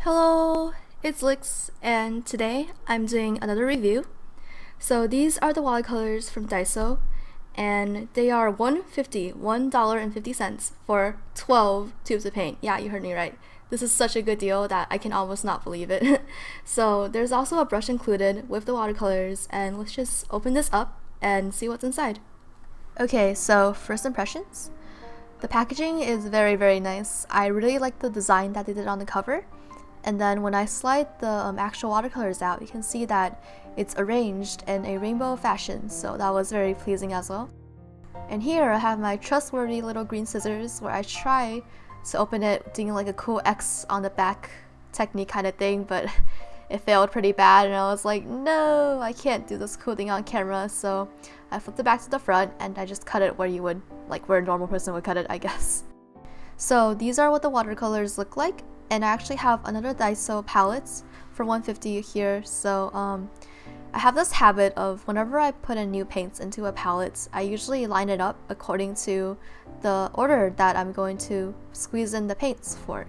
Hello, it's Lix, and today I'm doing another review. So these are the watercolors from Daiso, and they are $1.50 for 12 tubes of paint. Yeah, you heard me right. This is such a good deal that I can almost not believe it. So there's also a brush included with the watercolors, and let's just open this up and see what's inside. Okay, so first impressions. The packaging is very nice. I really like the design that they did on the cover. And then when I slide the actual watercolors out, you can see that it's arranged in a rainbow fashion, so that was very pleasing as well. And here I have my trustworthy little green scissors where I try to open it doing like a cool X on the back technique kind of thing, but it failed pretty bad and I was like, no, I can't do this cool thing on camera, so I flipped it back to the front and I just cut it where you would, like where a normal person would cut it, I guess. So these are what the watercolors look like. And I actually have another Daiso palettes for $1.50 here, so I have this habit of whenever I put in new paints into a palette, I usually line it up according to the order that I'm going to squeeze in the paints for.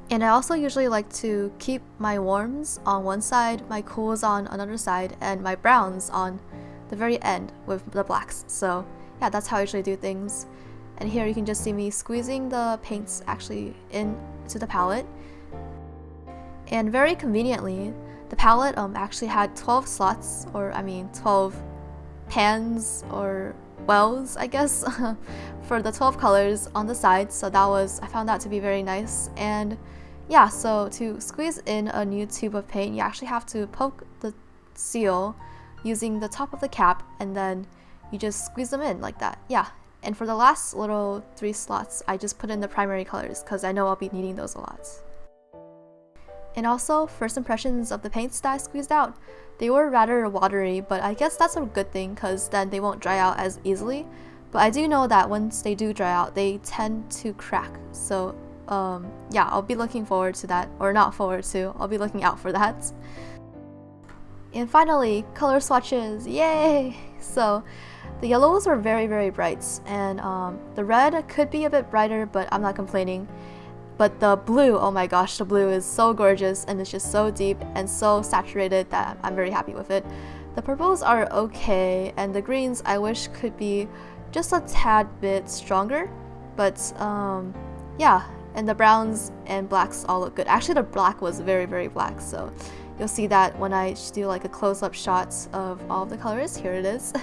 And I also usually like to keep my warms on one side, my cools on another side, and my browns on the very end with the blacks. So yeah, that's how I usually do things. And here you can just see me squeezing the paints actually into the palette. And very conveniently, the palette actually had 12 slots, or 12 pans or wells, I guess, for the 12 colors on the side. So I found that to be very nice. And yeah, so to squeeze in a new tube of paint, you actually have to poke the seal using the top of the cap, and then you just squeeze them in like that. Yeah. And for the last little 3 slots, I just put in the primary colors because I know I'll be needing those a lot. And also, first impressions of the paints that I squeezed out. They were rather watery, but I guess that's a good thing because then they won't dry out as easily. But I do know that once they do dry out, they tend to crack. So yeah, I'll be looking forward to that. Or not forward to, I'll be looking out for that. And finally, color swatches, yay! So the yellows were very bright, and the red could be a bit brighter, but I'm not complaining. But the blue, oh my gosh, the blue is so gorgeous and it's just so deep and so saturated that I'm very happy with it. The purples are okay, and the greens I wish could be just a tad bit stronger, but yeah, and the browns and blacks all look good. Actually, the black was very black, so you'll see that when I do like a close-up shot of all of the colors. Here it is.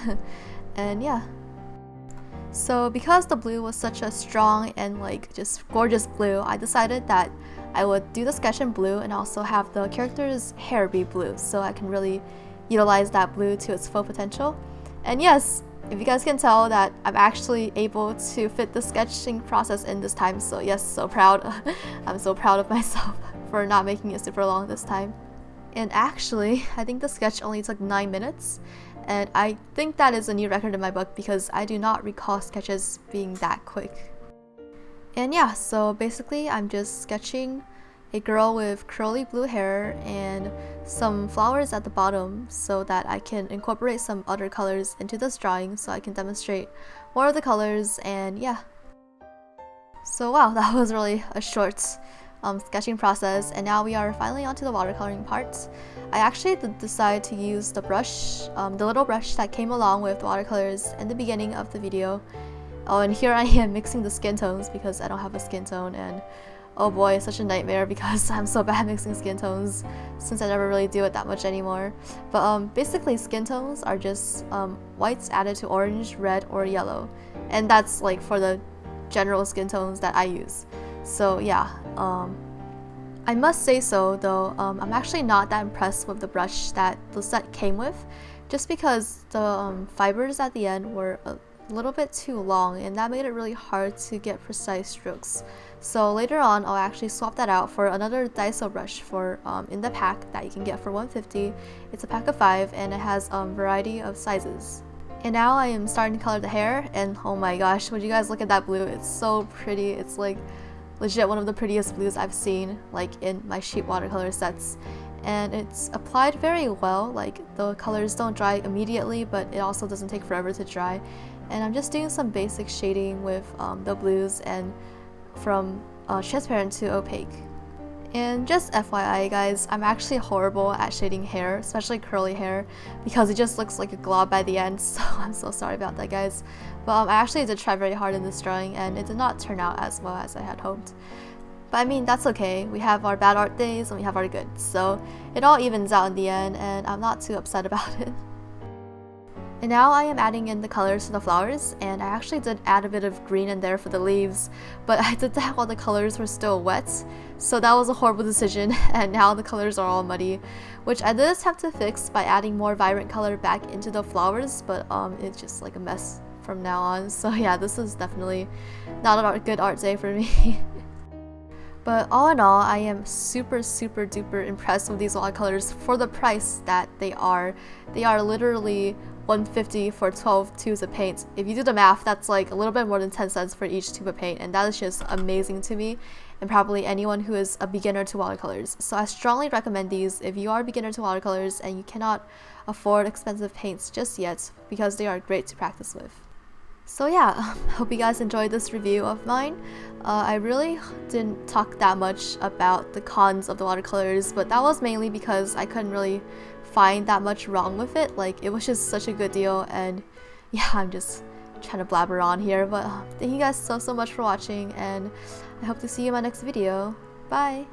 And yeah. So because the blue was such a strong and like just gorgeous blue, I decided that I would do the sketch in blue and also have the character's hair be blue, so I can really utilize that blue to its full potential. And yes, if you guys can tell that I'm actually able to fit the sketching process in this time, so yes, so proud. I'm so proud of myself for not making it super long this time. And actually, I think the sketch only took 9 minutes, and I think that is a new record in my book because I do not recall sketches being that quick. And yeah, so basically I'm just sketching a girl with curly blue hair and some flowers at the bottom so that I can incorporate some other colors into this drawing so I can demonstrate more of the colors. And yeah. So wow, that was really a short sketching process, and now we are finally onto the watercoloring part. I actually decided to use the brush, the little brush that came along with the watercolors in the beginning of the video. Oh, and here I am mixing the skin tones because I don't have a skin tone, and oh boy, it's such a nightmare because I'm so bad at mixing skin tones since I never really do it that much anymore. But basically skin tones are just whites added to orange, red, or yellow, and that's like for the general skin tones that I use. So yeah, I must say so though, I'm actually not that impressed with the brush that the set came with, just because the fibers at the end were a little bit too long, and that made it really hard to get precise strokes. So later on, I'll actually swap that out for another Daiso brush for in the pack that you can get for $1.50. It's a pack of 5, and it has a variety of sizes. And now I am starting to color the hair, and oh my gosh, would you guys look at that blue? It's so pretty. It's like legit one of the prettiest blues I've seen, like in my sheet watercolor sets. And it's applied very well, like the colors don't dry immediately, but it also doesn't take forever to dry. And I'm just doing some basic shading with the blues and from transparent to opaque. And just FYI guys, I'm actually horrible at shading hair, especially curly hair, because it just looks like a glob by the end, so I'm so sorry about that guys. But I actually did try very hard in this drawing and it did not turn out as well as I had hoped. But I mean, that's okay. We have our bad art days and we have our good, so it all evens out in the end and I'm not too upset about it. And now I am adding in the colors to the flowers, and I actually did add a bit of green in there for the leaves, but I did that while the colors were still wet, so that was a horrible decision, and now the colors are all muddy, which I did attempt to fix by adding more vibrant color back into the flowers, but it's just like a mess from now on. So yeah, this is definitely not a good art day for me. But all in all, I am super duper impressed with these watercolors for the price that they are. They are literally $150 for 12 tubes of paint. If you do the math, that's like a little bit more than 10 cents for each tube of paint, and that is just amazing to me and probably anyone who is a beginner to watercolors. So I strongly recommend these if you are a beginner to watercolors and you cannot afford expensive paints just yet, because they are great to practice with. So yeah, hope you guys enjoyed this review of mine. I really didn't talk that much about the cons of the watercolors, but that was mainly because I couldn't really find that much wrong with it. Like, it was just such a good deal, and yeah, I'm just trying to blabber on here. But thank you guys so much for watching, and I hope to see you in my next video. Bye!